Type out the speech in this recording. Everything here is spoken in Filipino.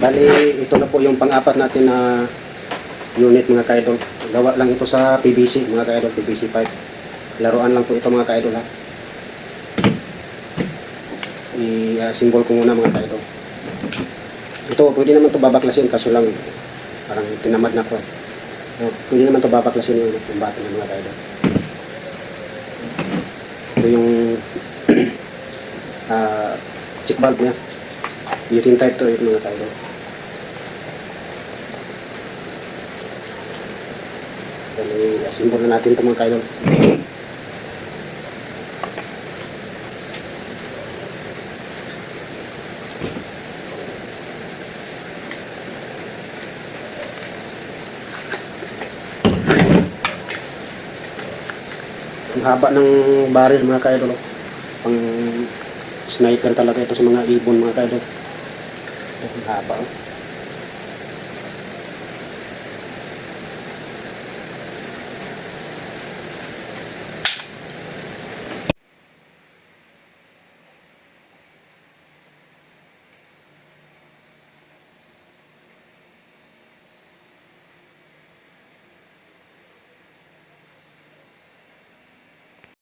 Bali, ito na po yung pang-apat natin na unit mga ka-idol. Gawa lang ito sa PVC mga ka-idol, PVC pipe. Laruan lang po ito mga ka-idol ha. I-symbol ko muna mga ka-idol. Ito, pwede naman ito babaklasin kaso lang parang tinamad na ko. Pwede naman ito babaklasin yung bata ng mga ka-idol. Ito yung check valve niya. Butane type to yung mga ka-idol. Dali, assemble na natin ito mga ka-idol. Ang haba ng barrel mga ka-idol. Pang sniper talaga ito sa mga ibon mga ka-idol. Ang haba.